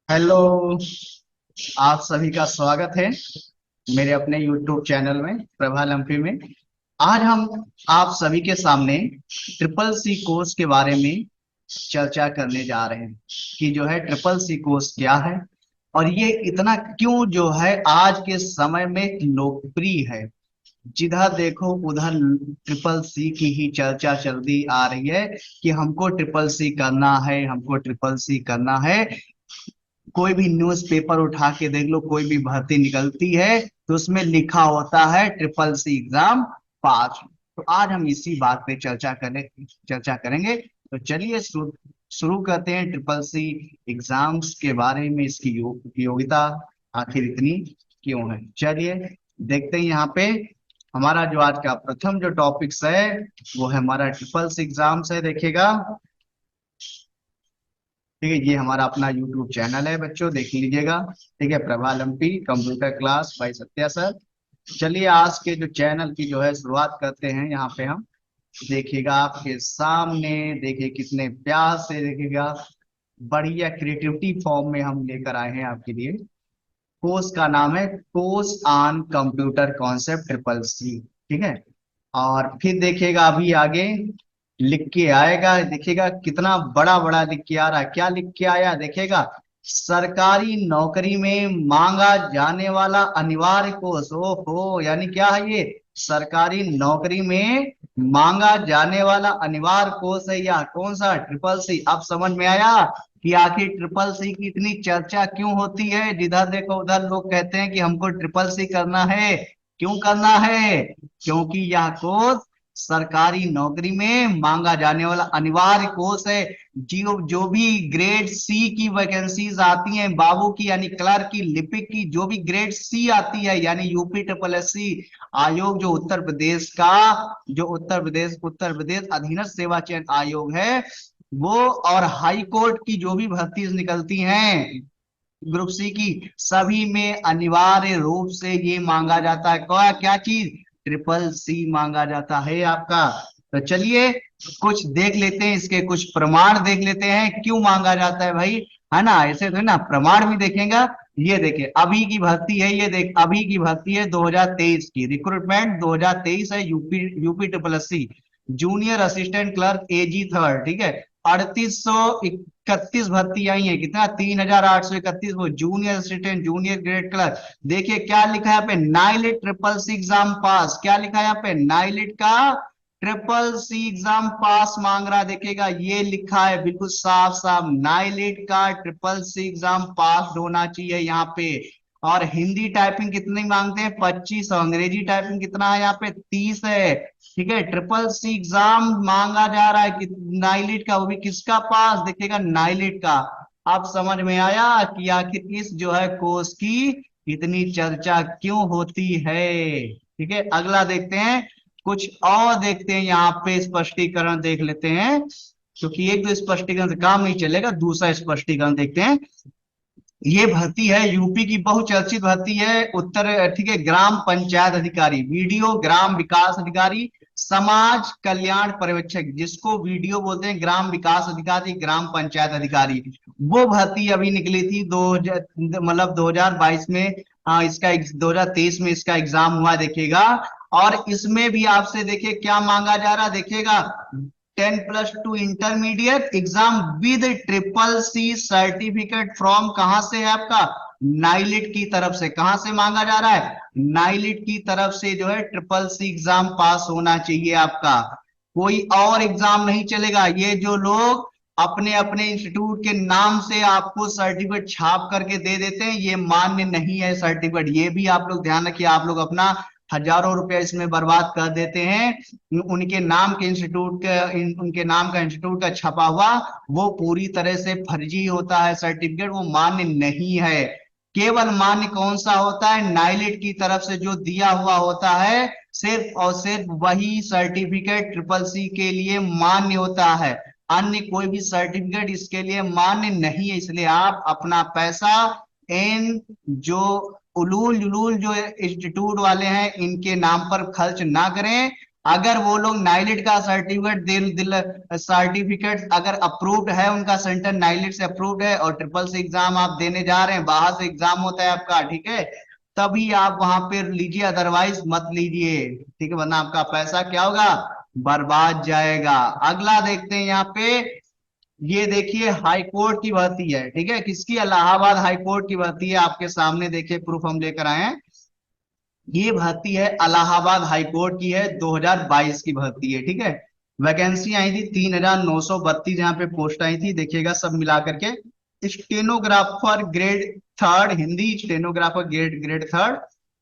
Hello. आप सभी का स्वागत है मेरे अपने YouTube चैनल में प्रभा लम्पी में। आज हम आप सभी के सामने ट्रिपल सी कोर्स के बारे में चर्चा करने जा रहे हैं कि जो है ट्रिपल सी कोर्स क्या है और ये इतना क्यों जो है आज के समय में लोकप्रिय है। जिधर देखो उधर ट्रिपल सी की ही चर्चा चलती आ रही है कि हमको ट्रिपल सी करना है, हमको ट्रिपल सी करना है। कोई भी न्यूज़पेपर उठा के देख लो, कोई भी भर्ती निकलती है तो उसमें लिखा होता है ट्रिपल सी एग्जाम पास। तो आज हम इसी बात पे चर्चा करेंगे। तो चलिए शुरू शुरू करते हैं ट्रिपल सी एग्जाम्स के बारे में, इसकी उपयोगिता आखिर इतनी क्यों है। चलिए देखते हैं यहाँ पे। हमारा जो आज का प्रथम जो टॉपिक्स है वो है हमारा ट्रिपल सी एग्जाम्स है, देखिएगा। ठीक है, ये हमारा अपना यूट्यूब चैनल है बच्चों, देख लीजिएगा। ठीक है, प्रभा लंपी computer class by Satya sir. चलिए आज के जो चैनल की जो है शुरुआत करते हैं। यहाँ पे हम देखिएगा आपके सामने, देखिए कितने प्यार से, देखिएगा बढ़िया क्रिएटिविटी फॉर्म में हम लेकर आए हैं आपके लिए। कोर्स का नाम है course on computer concept triple C. ठीक है, और फिर देखिएगा अभी आगे लिख के आएगा, देखिएगा कितना बड़ा बड़ा लिख के आ रहा है। क्या लिख के आया देखिएगा, सरकारी नौकरी में मांगा जाने वाला अनिवार्य कोर्स। ओहो, यानी क्या है ये, सरकारी नौकरी में मांगा जाने वाला अनिवार्य कोर्स है। या कौन सा, ट्रिपल सी। अब समझ में आया कि आखिर ट्रिपल सी की इतनी चर्चा क्यों होती है। जिधर देखो उधर लोग कहते हैं कि हमको ट्रिपल सी करना है। क्यों करना है? क्योंकि यह कोर्स सरकारी नौकरी में मांगा जाने वाला अनिवार्य कोर्स है। जो जो भी ग्रेड सी की वैकेंसीज आती हैं बाबू की, यानी क्लर्क की, लिपिक की, जो भी ग्रेड सी आती है, यानी यूपी ट्रिपल एस सी आयोग, जो उत्तर प्रदेश का, जो उत्तर प्रदेश अधीनस्थ सेवा चयन आयोग है वो, और हाई कोर्ट की जो भी भर्ती निकलती हैं ग्रुप सी की, सभी में अनिवार्य रूप से ये मांगा जाता है। क्या क्या चीज, ट्रिपल सी मांगा जाता है आपका। तो चलिए कुछ देख लेते हैं, इसके कुछ प्रमाण देख लेते हैं क्यों मांगा जाता है भाई, है ना। ऐसे तो है ना, प्रमाण भी देखेंगे। ये देखिए अभी की भर्ती है, ये देख अभी की भर्ती है 2023 की, रिक्रूटमेंट 2023 है, UP UP triple S C junior assistant clerk AG third. ठीक है, 3831 भर्ती आई है। कितना, 3831। वो junior assistant, junior grade clerk. देखिए क्या लिखा है यहाँ पे, NIELIT triple C exam pass. क्या लिखा है यहाँ पे, नाइलिट का ट्रिपल सी एग्जाम पास मांग रहा है। देखिएगा ये लिखा है बिल्कुल साफ साफ, नाइलिट का ट्रिपल सी एग्जाम पास होना चाहिए यहाँ पे। और हिंदी टाइपिंग कितनी मांगते हैं, 25। अंग्रेजी टाइपिंग कितना है यहाँ पे, 30 है। ठीक है, ट्रिपल सी एग्जाम मांगा जा रहा है कि नाइलिट का, वो भी किसका पास, देखिएगा नाइलिट का। अब समझ में आया कि आखिर इस जो है कोर्स की इतनी चर्चा क्यों होती है। ठीक है, अगला देखते हैं, कुछ और देखते हैं यहाँ पे स्पष्टीकरण देख लेते हैं, क्योंकि एक दो स्पष्टीकरण से काम नहीं चलेगा। दूसरा स्पष्टीकरण देखते हैं। ये भर्ती है यूपी की बहुचर्चित भर्ती है, उत्तर, ठीक है, ग्राम पंचायत अधिकारी, वीडियो ग्राम विकास अधिकारी, समाज कल्याण पर्यवेक्षक, जिसको वीडियो बोलते हैं, ग्राम विकास अधिकारी, ग्राम पंचायत अधिकारी। वो भर्ती अभी निकली थी 2000, मतलब 2022 में। इसका 2023 में इसका एग्जाम हुआ, देखिएगा। और इसमें भी आपसे देखिए क्या मांगा जा रहा है, देखिएगा 10+2 intermediate exam with triple C certificate from, कहां से है आपका, नाइलिट की तरफ से। कहां से मांगा जा रहा है, नाइलिट की तरफ से जो है ट्रिपल सी एग्जाम पास होना चाहिए आपका। कोई और एग्जाम नहीं चलेगा। ये जो लोग अपने अपने इंस्टीट्यूट के नाम से आपको सर्टिफिकेट छाप करके दे देते हैं, ये मान्य नहीं है सर्टिफिकेट। ये भी आप लोग ध्यान रखिए, आप लोग अपना हजारों रुपए इसमें बर्बाद कर देते हैं। उनके नाम के इंस्टीट्यूट का, उनके नाम का इंस्टीट्यूट का छपा हुआ, वो पूरी तरह से फर्जी होता है सर्टिफिकेट, वो मान्य नहीं है। केवल मान्य कौन सा होता है, नाइलिट की तरफ से जो दिया हुआ होता है, सिर्फ और सिर्फ वही सर्टिफिकेट ट्रिपल सी के लिए मान्य होता है। अन्य कोई भी सर्टिफिकेट इसके लिए मान्य नहीं है। इसलिए आप अपना पैसा इन जो उलूल जुलूल जो इंस्टीट्यूट वाले हैं इनके नाम पर खर्च ना करें, अगर वो लोग नाइलिट का सर्टिफिकेट सर्टिफिकेट अगर अप्रूव्ड है, उनका सेंटर नाइलिट से अप्रूव्ड है और ट्रिपल सी एग्जाम आप देने जा रहे हैं, बाहर से एग्जाम होता है आपका, ठीक है, तभी आप वहां पे लीजिए, अदरवाइज मत लीजिए, ठीक है, वरना आपका पैसा क्या होगा, बर्बाद जाएगा। अगला देखते हैं यहाँ पे, ये देखिए हाई कोर्ट की भर्ती है, ठीक है, किसकी, इलाहाबाद हाई कोर्ट की भर्ती है, आपके सामने देखिए प्रूफ हम लेकर आए हैं। ये भर्ती है इलाहाबाद हाई कोर्ट की है, 2022 की भर्ती है, ठीक है। वैकेंसी आई थी 3932, यहाँ पे पोस्ट आई थी, देखिएगा सब मिला करके। Stenographer grade third Hindi, stenographer grade grade third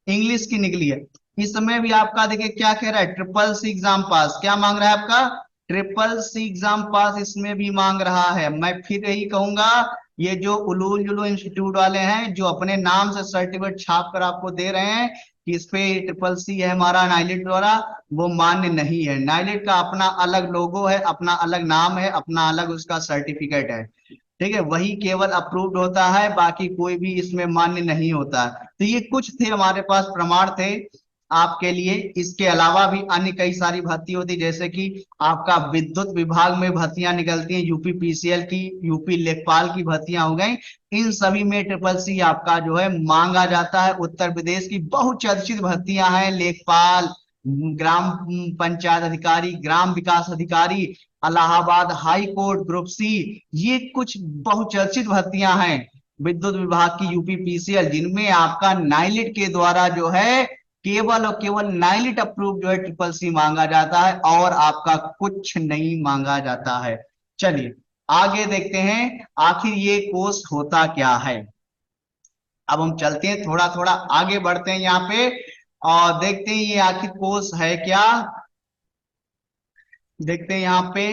English की निकली है। इसमें भी आपका देखिए क्या कह रहा है, ट्रिपल सी एग्जाम पास, क्या मांग रहा है आपका, ट्रिपल सी एग्जाम पास इसमें भी मांग रहा है। मैं फिर यही कहूंगा, ये जो उलूल जुलू इंस्टीट्यूट वाले हैं, जो अपने नाम से सर्टिफिकेट छाप कर आपको दे रहे हैं कि इस पे ट्रिपल सी है हमारा नाइलिट द्वारा, वो मान्य नहीं है। नाइलिट का अपना अलग लोगो है, अपना अलग नाम है, अपना अलग उसका सर्टिफिकेट है, ठीक है, वही केवल अप्रूव्ड होता है, बाकी कोई भी इसमें मान्य नहीं होता है। तो ये कुछ थे हमारे पास प्रमाण थे आपके लिए। इसके अलावा भी अन्य कई सारी भर्ती होती, जैसे कि आपका विद्युत विभाग में भर्तियां निकलती हैं, यूपी पीसीएल की, यूपी लेखपाल की भर्तियां हो गई, इन सभी में ट्रिपल सी आपका जो है मांगा जाता है। उत्तर प्रदेश की बहुचर्चित भर्तियां हैं, लेखपाल, ग्राम पंचायत अधिकारी, ग्राम विकास अधिकारी, Allahabad high court group C, ये कुछ बहुचर्चित भर्तियां हैं विद्युत विभाग की, यूपी पीसीएल, जिनमें आपका नाइलिट के द्वारा जो है केवल और केवल नाइलिट अप्रूव जो है ट्रिपल सी मांगा जाता है, और आपका कुछ नहीं मांगा जाता है। चलिए आगे देखते हैं आखिर ये कोर्स होता क्या है। अब हम चलते हैं, थोड़ा थोड़ा आगे बढ़ते हैं यहाँ पे और देखते हैं ये आखिर कोर्स है क्या। देखते हैं यहाँ पे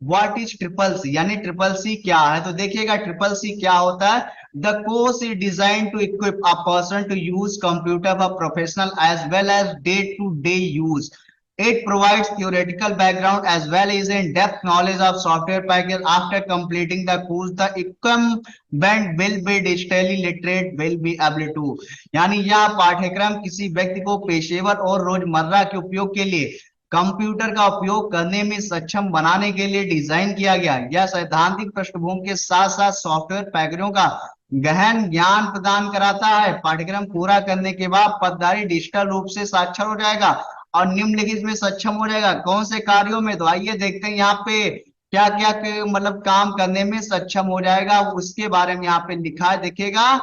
व्हाट इज ट्रिपल सी, यानी ट्रिपल सी क्या है। तो देखिएगा ट्रिपल सी क्या होता है, the course is design to equip a person to use computer for professional as well as day to day use. It provides theoretical background as well as in-depth knowledge of software package. After completing the course, the incumbent will be digitally literate, will be able to, यानी यह पाठ्यक्रम किसी व्यक्ति को पेशेवर और रोजमर्रा के उपयोग के लिए कंप्यूटर का उपयोग करने में सक्षम बनाने के लिए डिजाइन किया गया। यह सैद्धांतिक पृष्ठभूमि के साथ साथ सॉफ्टवेयर पैकेजों का गहन ज्ञान प्रदान कराता है। पाठ्यक्रम पूरा करने के बाद पदधारी डिजिटल रूप से साक्षर हो जाएगा और निम्नलिखित में सक्षम हो जाएगा। कौन से कार्यों में, तो आइए देखते हैं यहाँ पे क्या क्या मतलब काम करने में सक्षम हो जाएगा, उसके बारे में यहाँ पे लिखा है, देखिएगा।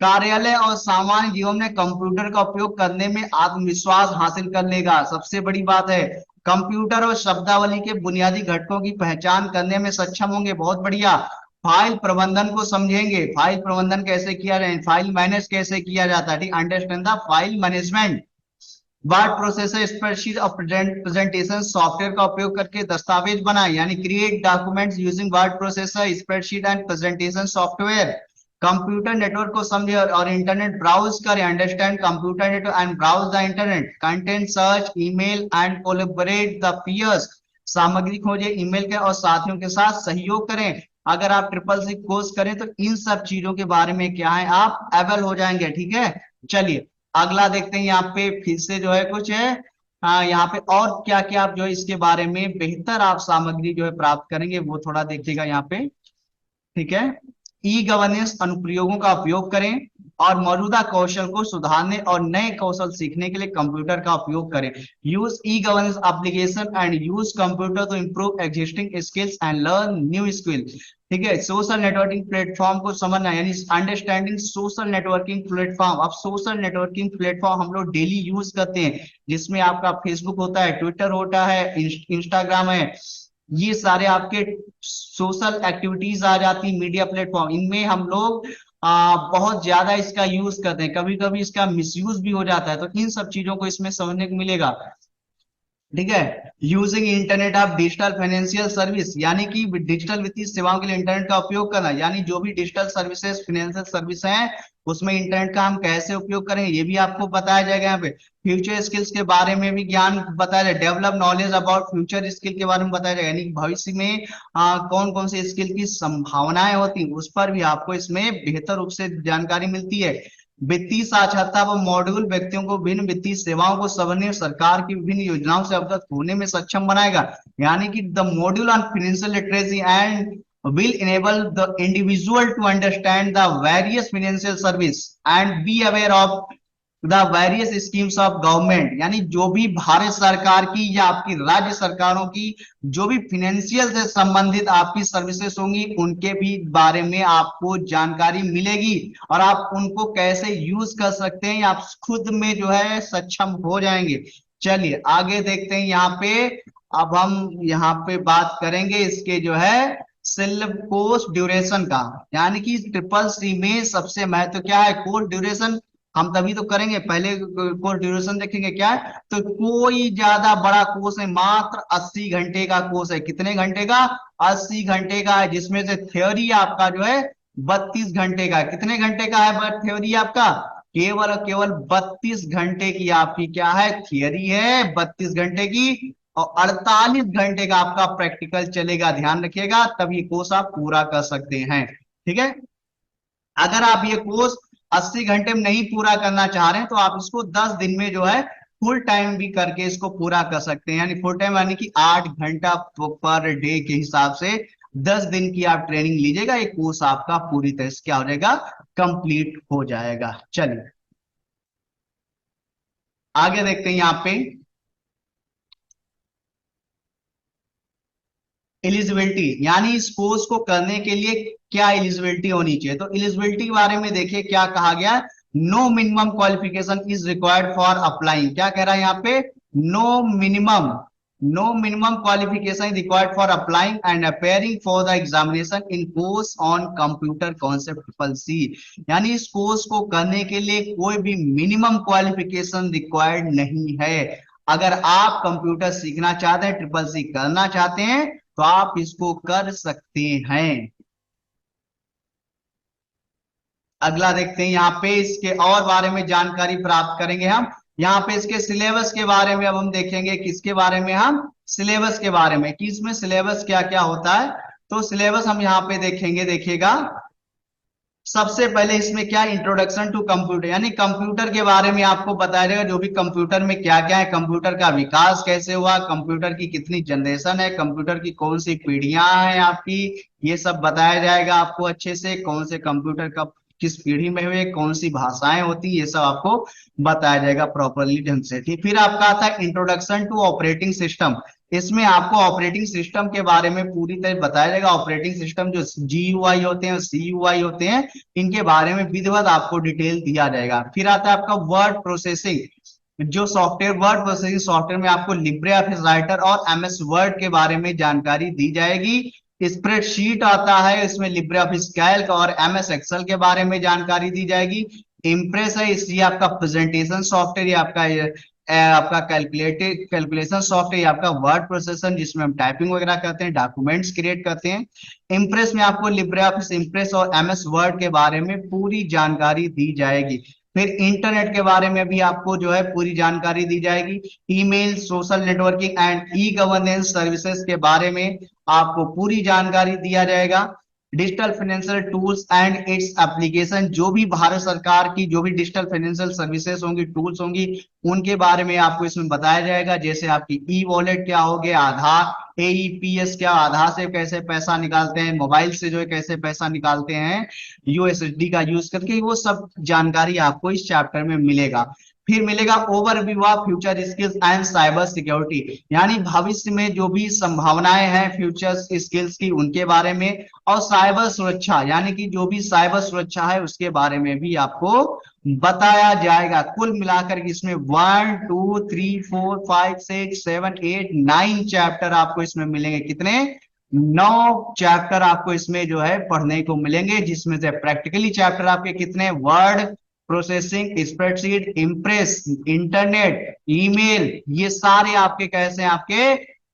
कार्यालय और सामान्य जीवन में कंप्यूटर का उपयोग करने में आत्मविश्वास हासिल कर लेगा, सबसे बड़ी बात है। कंप्यूटर और शब्दावली के बुनियादी घटकों की पहचान करने में सक्षम होंगे, बहुत बढ़िया। फाइल प्रबंधन को समझेंगे, फाइल प्रबंधन कैसे किया जाए, फाइल मैनेज कैसे किया जाता है, ठीक, understand the file management. Word processor, spreadsheet और प्रेजेंटेशन सॉफ्टवेयर का उपयोग करके दस्तावेज बनाए, यानी create documents using word processor, spreadsheet and presentation software. Computer network को समझे और इंटरनेट ब्राउज करें, understand computer network and browse the internet. Content search, email and collaborate the peers, सामग्री खोजे, ईमेल के और साथियों के साथ सहयोग करें। अगर आप ट्रिपल सी कोर्स करें तो इन सब चीजों के बारे में क्या है, आप अवेल हो जाएंगे, ठीक है। चलिए अगला देखते हैं, यहाँ पे फिर से जो है कुछ है, हाँ, यहाँ पे और क्या क्या आप जो है इसके बारे में बेहतर आप सामग्री जो है प्राप्त करेंगे, वो थोड़ा देखिएगा यहाँ पे, ठीक है। ई गवर्नेंस अनुप्रयोगों का उपयोग करें और मौजूदा कौशल को सुधारने और नए कौशल सीखने के लिए कंप्यूटर का उपयोग करें। Use e governance application and use computer to improve existing skills and learn new skill, ठीक है। सोशल नेटवर्किंग प्लेटफॉर्म को समझना, यानी अंडरस्टैंडिंग सोशल नेटवर्किंग प्लेटफॉर्म। अब सोशल नेटवर्किंग प्लेटफॉर्म हम लोग डेली यूज करते हैं, जिसमें आपका फेसबुक होता है, ट्विटर होता है, इंस्टाग्राम है, ये सारे आपके सोशल एक्टिविटीज आ जाती, मीडिया प्लेटफॉर्म, इनमें हम लोग बहुत ज्यादा इसका यूज करते हैं, कभी कभी इसका मिसयूज भी हो जाता है, तो इन सब चीजों को इसमें समझने को मिलेगा, ठीक है। Using internet of digital financial service, यानी कि डिजिटल वित्तीय सेवाओं के लिए इंटरनेट का उपयोग करना, यानी जो भी डिजिटल सर्विसेज फाइनेंशियल सर्विस हैं उसमें इंटरनेट का हम कैसे उपयोग करें, ये भी आपको बताया जाएगा। यहाँ पे फ्यूचर स्किल्स के बारे में भी ज्ञान बताया जाएगा, develop knowledge about future skill के बारे में बताया जाएगा, यानी भविष्य में कौन कौन से स्किल की संभावनाएं होती हैं, उस पर भी आपको इसमें बेहतर रूप से जानकारी मिलती है। वित्तीय साक्षरता व मॉड्यूल व्यक्तियों को विभिन्न वित्तीय सेवाओं को समझने और सरकार की विभिन्न योजनाओं से अवगत होने में सक्षम बनाएगा। यानी कि the module on financial literacy and will enable the individual to understand the various financial service and be aware of the various schemes of government। यानी जो भी भारत सरकार की या आपकी राज्य सरकारों की जो भी फिनेंशियल से संबंधित आपकी सर्विसेज होंगी उनके भी बारे में आपको जानकारी मिलेगी और आप उनको कैसे यूज कर सकते हैं आप खुद में जो है सक्षम हो जाएंगे। चलिए आगे देखते हैं यहाँ पे। अब हम यहाँ पे बात करेंगे इसके जो है सिलेबस कोर्स ड्यूरेशन का। यानी कि ट्रिपल सी में सबसे महत्व क्या है, कोर्स ड्यूरेशन। हम तभी तो करेंगे, पहले कोर्स ड्यूरेशन देखेंगे क्या है। तो कोई ज्यादा बड़ा कोर्स है, मात्र 80 घंटे का कोर्स है। कितने घंटे का? 80 घंटे का है, जिसमें से थ्योरी आपका जो है 32 घंटे का। कितने घंटे का है थ्योरी आपका? केवल और केवल 32 घंटे की आपकी क्या है, थियरी है 32 घंटे की, और 48 घंटे का आपका प्रैक्टिकल चलेगा। ध्यान रखिएगा, तब ये कोर्स आप पूरा कर सकते हैं। ठीक है, अगर आप ये कोर्स 80 घंटे में नहीं पूरा करना चाह रहे हैं तो आप इसको 10 दिन में जो है फुल टाइम भी करके इसको पूरा कर सकते हैं। यानी फुल टाइम यानी कि 8 घंटा पर डे के हिसाब से 10 दिन की आप ट्रेनिंग लीजिएगा, ये कोर्स आपका पूरी तरह से क्या हो जाएगा, कंप्लीट हो जाएगा। चलिए आगे देखते हैं यहाँ पे एलिजिबिलिटी। यानी इस कोर्स को करने के लिए क्या एलिजिबिलिटी होनी चाहिए। तो एलिजिबिलिटी के बारे में देखिए क्या कहा गया है, no minimum qualification is required for applying. क्या कह रहा है यहाँ पे, no minimum qualification required for applying and appearing for the examination in course on computer concept triple C. यानी इस कोर्स को करने के लिए कोई भी मिनिमम क्वालिफिकेशन रिक्वायर्ड नहीं है। अगर आप कंप्यूटर सीखना चाहते हैं, ट्रिपल सी करना चाहते हैं, तो आप इसको कर सकते हैं। अगला देखते हैं यहाँ पे, इसके और बारे में जानकारी प्राप्त करेंगे हम। यहाँ पे इसके सिलेबस के बारे में अब हम देखेंगे। किसके बारे में, हम सिलेबस के बारे में कि इसमें सिलेबस क्या क्या होता है। तो सिलेबस हम यहाँ पे देखेंगे, देखिएगा। सबसे पहले इसमें क्या, इंट्रोडक्शन टू कंप्यूटर, यानी कंप्यूटर के बारे में आपको बताया जाएगा। जो भी कंप्यूटर में क्या क्या है, कंप्यूटर का विकास कैसे हुआ, कंप्यूटर की कितनी जनरेशन है, कंप्यूटर की कौन सी पीढ़ियां हैं आपकी, ये सब बताया जाएगा आपको अच्छे से। कौन से कंप्यूटर कब किस पीढ़ी में हुए, कौन सी भाषाएं होती, ये सब आपको बताया जाएगा प्रॉपरली ढंग से। ठीक, फिर आपका आता है इंट्रोडक्शन टू ऑपरेटिंग सिस्टम। इसमें आपको ऑपरेटिंग सिस्टम के बारे में पूरी तरह बताया जाएगा। ऑपरेटिंग सिस्टम जो GUI होते हैं, CUI होते हैं, इनके बारे में विधिवत आपको डिटेल दिया जाएगा। फिर आता है आपका वर्ड प्रोसेसिंग। जो सॉफ्टवेयर वर्ड प्रोसेसिंग सॉफ्टवेयर में आपको लिब्रे ऑफिस राइटर और MS वर्ड के बारे में जानकारी दी जाएगी। स्प्रेडशीट आता है, इसमें लिब्रे ऑफिस कैल्क और MS एक्सेल के बारे में जानकारी दी जाएगी। इम्प्रेस है, इसलिए आपका प्रेजेंटेशन सॉफ्टवेयर, आपका कैलकुलेशन सॉफ्टवेयर, आपका वर्ड प्रोसेसर जिसमें हम टाइपिंग वगैरह करते हैं, डॉक्यूमेंट्स क्रिएट करते हैं। इम्प्रेस में आपको लिब्रे ऑफिस इम्प्रेस और MS वर्ड के बारे में पूरी जानकारी दी जाएगी। फिर इंटरनेट के बारे में भी आपको जो है पूरी जानकारी दी जाएगी। Email, social networking and governance services के बारे में आपको पूरी जानकारी दिया जाएगा। Digital financial tools and its application, जो भी भारत सरकार की जो भी डिजिटल फाइनेंशियल सर्विसेज होंगी, टूल्स होंगी, उनके बारे में आपको इसमें बताया जाएगा। जैसे आपकी वॉलेट क्या हो गया, आधार, AEPS क्या, आधार से कैसे पैसा निकालते हैं, मोबाइल से जो है कैसे पैसा निकालते हैं USSD का यूज करके, वो सब जानकारी आपको इस चैप्टर में मिलेगा। फिर मिलेगा overview of future skills and cyber security. यानी भविष्य में जो भी संभावनाएं हैं फ्यूचर स्किल्स की, उनके बारे में, और साइबर सुरक्षा, यानी कि जो भी साइबर सुरक्षा है उसके बारे में भी आपको बताया जाएगा। कुल मिलाकर इसमें 1 2 3 4 5 6 7 8 9 चैप्टर आपको इसमें मिलेंगे। कितने? 9 चैप्टर आपको इसमें जो है पढ़ने को मिलेंगे, जिसमें से प्रैक्टिकली चैप्टर आपके कितने, word processing, spreadsheet, impress, internet, email, ये सारे आपके कैसे आपके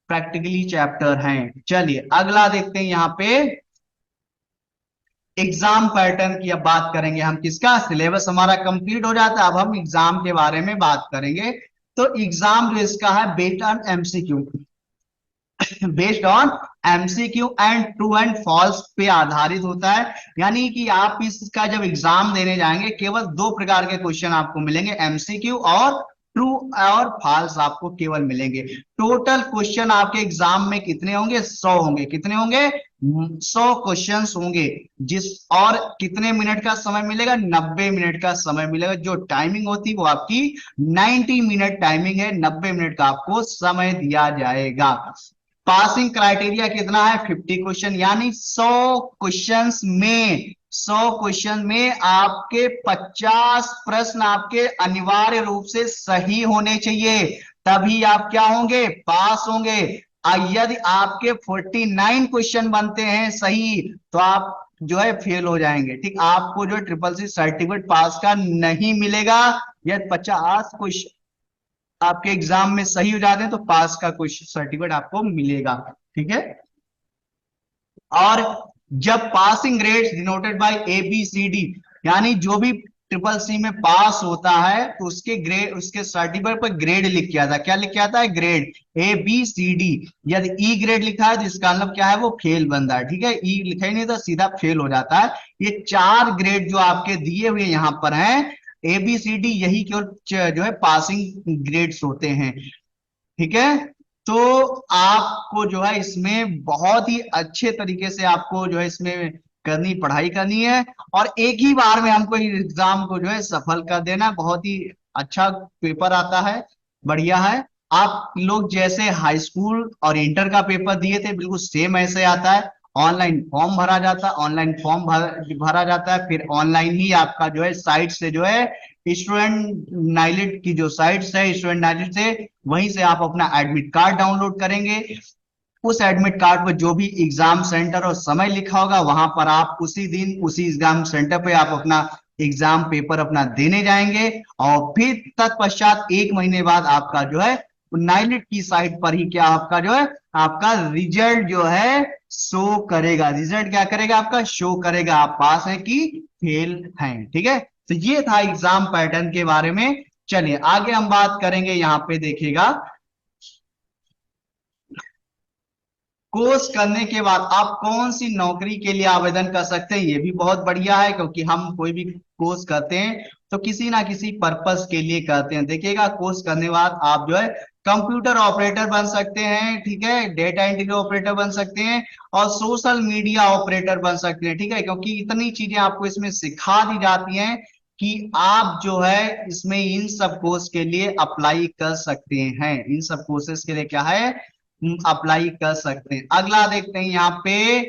प्रैक्टिकली चैप्टर हैं। चलिए अगला देखते हैं यहाँ पे एग्जाम पैटर्न की। अब बात करेंगे हम किसका, सिलेबस हमारा कंप्लीट हो जाता है, अब हम एग्जाम के बारे में बात करेंगे। तो एग्जाम जो इसका है based on MCQ, based on MCQ and true and false पे आधारित होता है। यानी कि आप इसका जब एग्जाम देने जाएंगे केवल दो प्रकार के क्वेश्चन आपको मिलेंगे, एमसीक्यू और ट्रू और फॉल्स आपको केवल मिलेंगे। टोटल क्वेश्चन आपके एग्जाम में कितने होंगे? 100 होंगे। कितने होंगे? 100 क्वेश्चंस होंगे। जिस और कितने मिनट का समय मिलेगा? 90 मिनट का समय मिलेगा। जो टाइमिंग होती है वो आपकी 90 मिनट टाइमिंग है, 90 मिनट का आपको समय दिया जाएगा। पासिंग क्राइटेरिया कितना है? 50 क्वेश्चन, यानी 100 क्वेश्चन में आपके 50 प्रश्न आपके अनिवार्य रूप से सही होने चाहिए, तभी आप क्या होंगे? पास होंगे। यदि आपके 49 क्वेश्चन बनते हैं सही तो आप जो है फेल हो जाएंगे। ठीक, आपको जो ट्रिपल सी सर्टिफिकेट पास का नहीं मिलेगा। यदि 50 क्वेश्चन आपके एग्जाम में सही हो जाते हैं तो पास का क्वेश्चन सर्टिफिकेट आपको मिलेगा। ठीक है। और जब passing grades denoted by A B C D, यानी जो भी ट्रिपल सी में पास होता है तो उसके ग्रेड, उसके सर्टिफिकेट पर ग्रेड लिख के आता है। क्या लिख के आता है? Grade A B C D. यदि ई ग्रेड लिखा है तो इसका मतलब क्या है? वो फेल बन रहा है। ठीक है, ई लिखा ही नहीं तो सीधा फेल हो जाता है। ये 4 ग्रेड जो आपके दिए हुए यहां पर हैं, ए बी सी डी, यही केवल जो है पासिंग ग्रेड्स होते हैं। ठीक है। तो आपको जो है इसमें बहुत ही अच्छे तरीके से आपको जो है इसमें पढ़ाई करनी है, और एक ही बार में हमको एग्जाम को जो है सफल कर देना। बहुत ही अच्छा पेपर आता है, बढ़िया है। आप लोग जैसे हाई स्कूल और इंटर का पेपर दिए थे बिल्कुल सेम ऐसे आता है। ऑनलाइन फॉर्म भरा जाता है, ऑनलाइन फॉर्म भरा जाता है, फिर ऑनलाइन ही आपका जो है साइट से जो है स्टूडेंट नाइलेट की जो साइट्स है स्टूडेंट नाइलेट से, वहीं से आप अपना एडमिट कार्ड डाउनलोड करेंगे। उस एडमिट कार्ड पर जो भी एग्जाम सेंटर और समय लिखा होगा वहां पर आप उसी दिन उसी एग्जाम सेंटर पे आप अपना एग्जाम पेपर अपना देने जाएंगे, और फिर तत्पश्चात 1 महीने बाद आपका जो है नाइलेट की साइट पर ही क्या आपका जो है आपका रिजल्ट जो है शो करेगा। रिजल्ट क्या करेगा? आपका शो करेगा आप पास है कि फेल हैं। ठीक है, तो ये था एग्जाम पैटर्न के बारे में। चलिए आगे हम बात करेंगे। यहाँ पे देखिएगा, कोर्स करने के बाद आप कौन सी नौकरी के लिए आवेदन कर सकते हैं। ये भी बहुत बढ़िया है, क्योंकि हम कोई भी कोर्स करते हैं तो किसी ना किसी पर्पस के लिए करते हैं। देखिएगा, कोर्स करने के बाद आप जो है कंप्यूटर ऑपरेटर बन सकते हैं। ठीक है, डेटा एंट्री ऑपरेटर बन सकते हैं, और सोशल मीडिया ऑपरेटर बन सकते हैं। ठीक है, क्योंकि इतनी चीजें आपको इसमें सिखा दी जाती हैं कि आप जो है इसमें इन सब कोर्स के लिए अप्लाई कर सकते हैं। इन सब कोर्सेज के लिए क्या है? अप्लाई कर सकते हैं। अगला देखते हैं यहाँ पे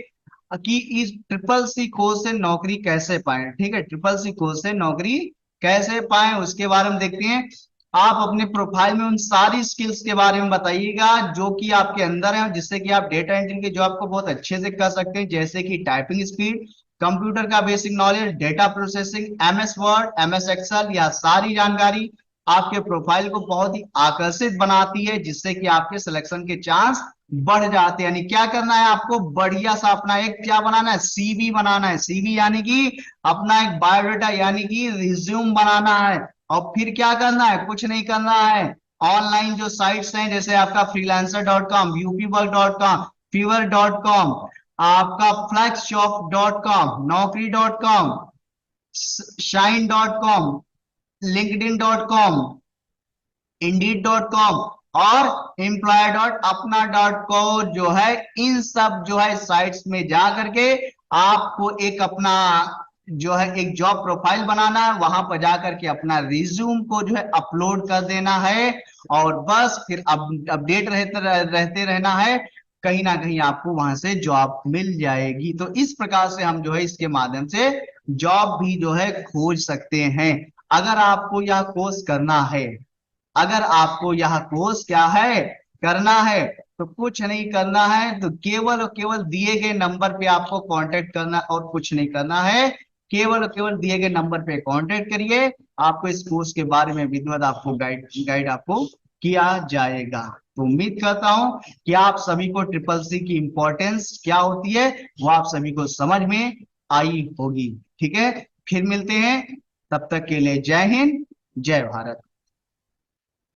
कि इस ट्रिपल सी कोर्स से नौकरी कैसे पाए। ठीक है, ट्रिपल सी कोर्स से नौकरी कैसे पाए उसके बारे में देखते हैं। आप अपने प्रोफाइल में उन सारी स्किल्स के बारे में बताइएगा जो कि आपके अंदर है, जिससे कि आप डेटा एंट्री के जॉब को बहुत अच्छे से कर सकते हैं, जैसे कि टाइपिंग स्पीड, कंप्यूटर का basic knowledge, data processing, MS Word, MS Excel. यह सारी जानकारी आपके प्रोफाइल को बहुत ही आकर्षित बनाती है, जिससे कि आपके सिलेक्शन के चांस बढ़ जाते हैं। यानी क्या करना है आपको? बढ़िया सा अपना एक क्या बनाना है? सीवी बनाना है। सीवी यानी कि अपना एक बायोडाटा यानी कि रिज्यूम बनाना है। और फिर क्या करना है? कुछ नहीं करना है। ऑनलाइन जो साइट्स हैं जैसे आपका freelancer.com, यूपीवर्क.com, fiverr.com, आपका flexjob.com, naukri.com, shine.com, linkedin.com, indeed.com और employer.apna.co जो है, इन सब जो है साइट्स में जा करके आपको एक अपना जो है एक जॉब प्रोफाइल बनाना है। वहां पर जाकर के अपना रिज्यूम को जो है अपलोड कर देना है, और बस फिर अपडेट रहते रहना है। कहीं ना कहीं आपको वहां से जॉब मिल जाएगी। तो इस प्रकार से हम जो है इसके माध्यम से जॉब भी जो है खोज सकते हैं। अगर आपको यह कोर्स करना है, अगर आपको यह कोर्स क्या है? करना है, तो कुछ नहीं करना है, तो केवल और केवल दिए गए नंबर पे आपको कांटेक्ट करना और कुछ नहीं करना है। केवल और केवल दिए गए नंबर पे कांटेक्ट करिए, आपको इस कोर्स के बारे में विधिवत आपको गाइड आपको किया जाएगा। तो उम्मीद करता हूं कि आप सभी को ट्रिपल सी की इंपॉर्टेंस क्या होती है वो आप सभी को समझ में आई होगी। ठीक है, फिर मिलते हैं, तब तक के लिए जय हिंद, जय भारत।